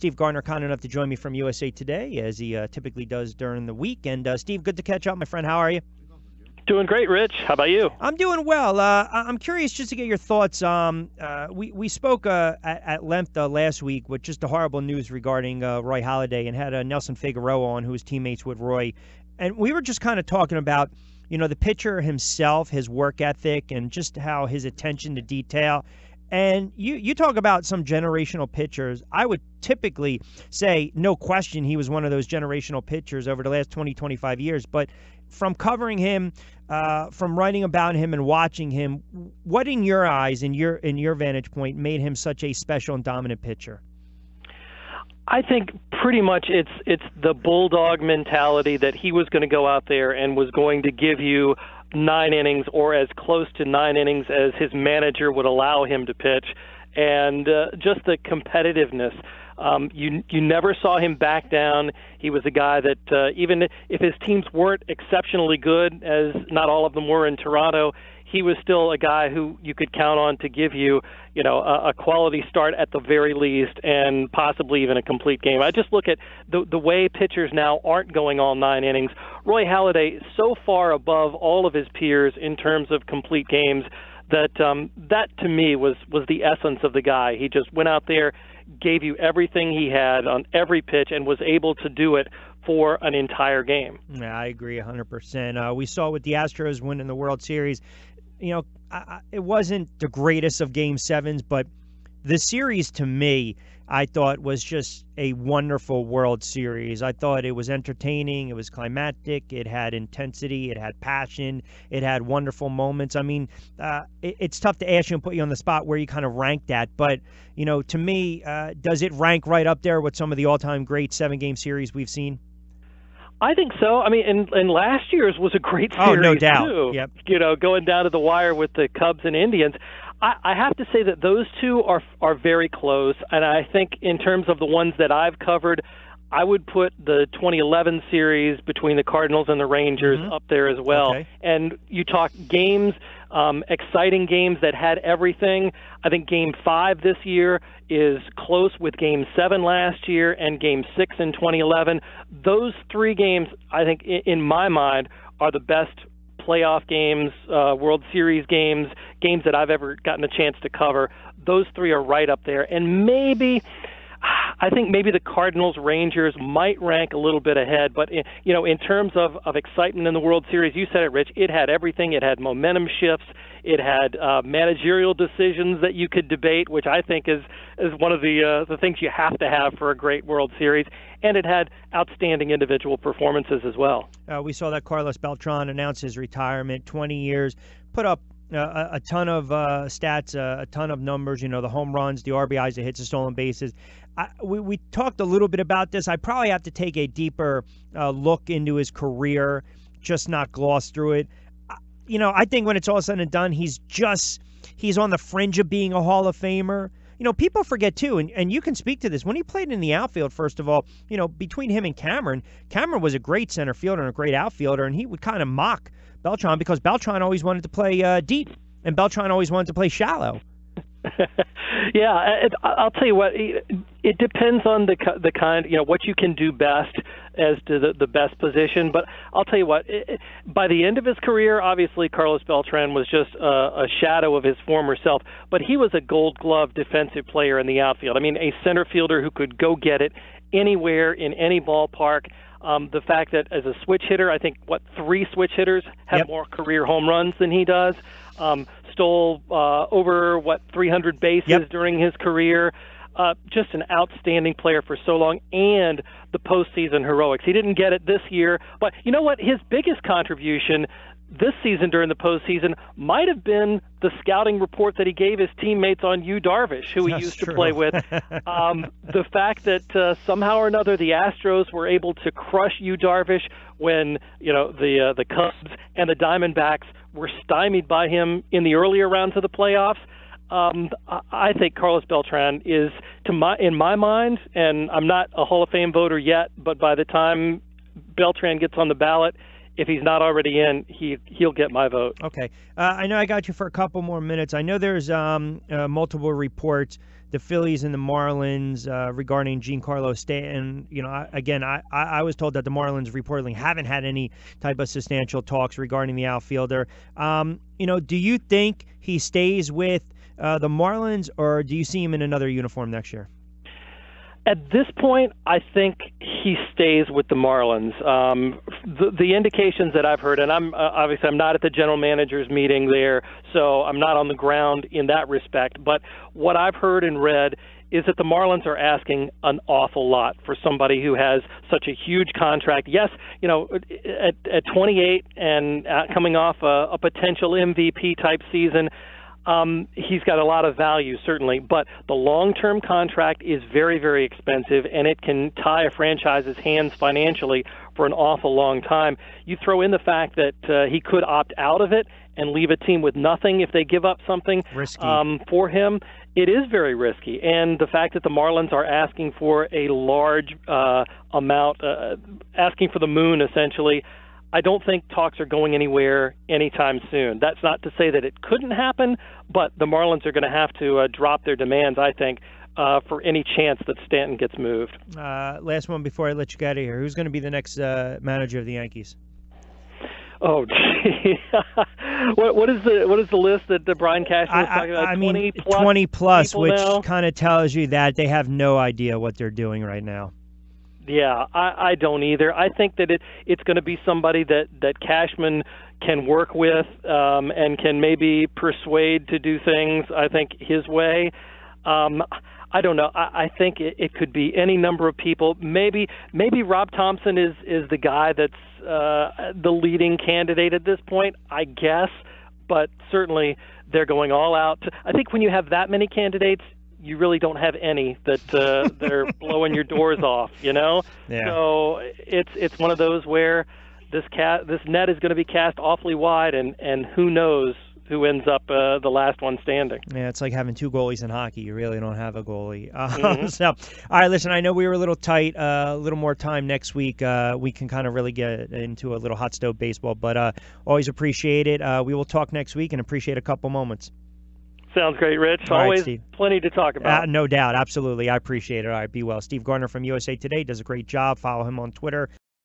Steve Gardner, kind enough to join me from USA Today, as he typically does during the week. And Steve, good to catch up, my friend. How are you? Doing great, Rich. How about you? I'm doing well. I'm curious just to get your thoughts. We spoke at length last week with just the horrible news regarding Roy Halladay, and had Nelson Figueroa on, who was teammates with Roy. And we were just kind of talking about, the pitcher himself, his work ethic, and just how his attention to detail. And you talk about some generational pitchers. I would typically say, no question, he was one of those generational pitchers over the last 20, 25 years. But from covering him, from writing about him and watching him, what in your eyes, in your vantage point, made him such a special and dominant pitcher? I think pretty much it's the bulldog mentality that he was going to go out there and was going to give you 9 innings, or as close to 9 innings as his manager would allow him to pitch, and just the competitiveness. You never saw him back down. He was a guy that even if his teams weren't exceptionally good, as not all of them were in Toronto, he was still a guy who you could count on to give you, a quality start at the very least, and possibly even a complete game. I just look at the way pitchers now aren't going all 9 innings. Roy Halladay so far above all of his peers in terms of complete games that that to me was the essence of the guy. He just went out there, gave you everything he had on every pitch, and was able to do it for an entire game. Yeah, I agree 100%. We saw with the Astros winning the World Series, it wasn't the greatest of Game 7s, but the series to me, I thought, was just a wonderful World Series. I thought it was entertaining, it was climactic, it had intensity, it had passion, it had wonderful moments. I mean, it's tough to ask you and put you on the spot where you kind of rank that, but, to me, does it rank right up there with some of the all-time great 7-game series we've seen? I think so. I mean, and last year's was a great series, oh, no doubt. too. Yep. Going down to the wire with the Cubs and Indians. I have to say that those two are very close, and I think in terms of the ones that I've covered, I would put the 2011 series between the Cardinals and the Rangers up there as well. Okay. And you talk games, exciting games that had everything. I think Game 5 this year is close with Game 7 last year and Game 6 in 2011. Those 3 games, I think, in my mind, are the best playoff games, World Series games that I've ever gotten a chance to cover. Those 3 are right up there. And I think maybe the Cardinals-Rangers might rank a little bit ahead, but in terms of excitement in the World Series, you said it, Rich. It had everything. It had momentum shifts. It had managerial decisions that you could debate, which I think is one of the things you have to have for a great World Series. And it had outstanding individual performances as well. We saw that Carlos Beltran announce his retirement, 20 years, put up a ton of stats, a ton of numbers, the home runs, the RBIs, the hits, the stolen bases. We talked a little bit about this. I probably have to take a deeper look into his career, just not gloss through it. I think when it's all said and done, he's on the fringe of being a Hall of Famer. People forget, too, and you can speak to this. When he played in the outfield, first of all, between him and Cameron was a great center fielder and a great outfielder, and he would kind of mock Beltran because Beltran always wanted to play deep, and Beltran always wanted to play shallow. Yeah, I'll tell you what. It depends on the kind, what you can do best as to the best position. But I'll tell you what. By the end of his career, obviously Carlos Beltran was just a shadow of his former self. But he was a Gold Glove defensive player in the outfield. I mean, a center fielder who could go get it anywhere in any ballpark. The fact that as a switch hitter, I think 3 switch hitters have more career home runs than he does. Stole over 300 bases during his career. Just an outstanding player for so long, and the postseason heroics. He didn't get it this year, but you know what? His biggest contribution this season during the postseason might have been the scouting report that he gave his teammates on Yu Darvish, who he used to play with. The fact that somehow or another the Astros were able to crush Yu Darvish when the Cubs and the Diamondbacks were stymied by him in the earlier rounds of the playoffs. I think Carlos Beltran is, in my mind, and I'm not a Hall of Fame voter yet, but by the time Beltran gets on the ballot, if he's not already in, he'll get my vote. Okay. I know I got you for a couple more minutes. I know there's multiple reports the Phillies and the Marlins regarding Giancarlo Stanton. I was told that the Marlins reportedly haven't had any type of substantial talks regarding the outfielder. Do you think he stays with the Marlins, or do you see him in another uniform next year? At this point, I think he stays with the Marlins. The indications that I've heard, and I'm not at the general manager's meeting there, so I'm not on the ground in that respect. But what I've heard and read is that the Marlins are asking an awful lot for somebody who has such a huge contract. Yes, at 28 and coming off a potential MVP type season. He's got a lot of value, certainly, but the long-term contract is very, very expensive, and it can tie a franchise's hands financially for an awful long time. You throw in the fact that he could opt out of it and leave a team with nothing if they give up something for him. It is very risky, and the fact that the Marlins are asking for a large amount, asking for the moon, essentially, I don't think talks are going anywhere anytime soon. That's not to say that it couldn't happen, but the Marlins are going to have to drop their demands, I think, for any chance that Stanton gets moved. Last one before I let you get out of here. Who's going to be the next manager of the Yankees? Oh, gee. What is the list that Brian Cashman was talking about? 20 plus, which now? Kind of tells you that they have no idea what they're doing right now. Yeah, I don't either. I think that it's going to be somebody that Cashman can work with and can maybe persuade to do things, I think, his way. I don't know. I think it could be any number of people. Maybe Rob Thompson is the guy that's the leading candidate at this point, I guess. But certainly they're going all out. I think when you have that many candidates, you really don't have any that they're blowing your doors off, Yeah. So it's one of those where this net is going to be cast awfully wide, and who knows who ends up the last one standing. Yeah, it's like having two goalies in hockey. You really don't have a goalie. So, all right, listen, I know we were a little tight, a little more time next week. We can kind of really get into a little hot stove baseball, but always appreciate it. We will talk next week and appreciate a couple moments. Sounds great, Rich. Always plenty to talk about. No doubt. Absolutely. I appreciate it. All right, be well. Steve Gardner from USA Today does a great job. Follow him on Twitter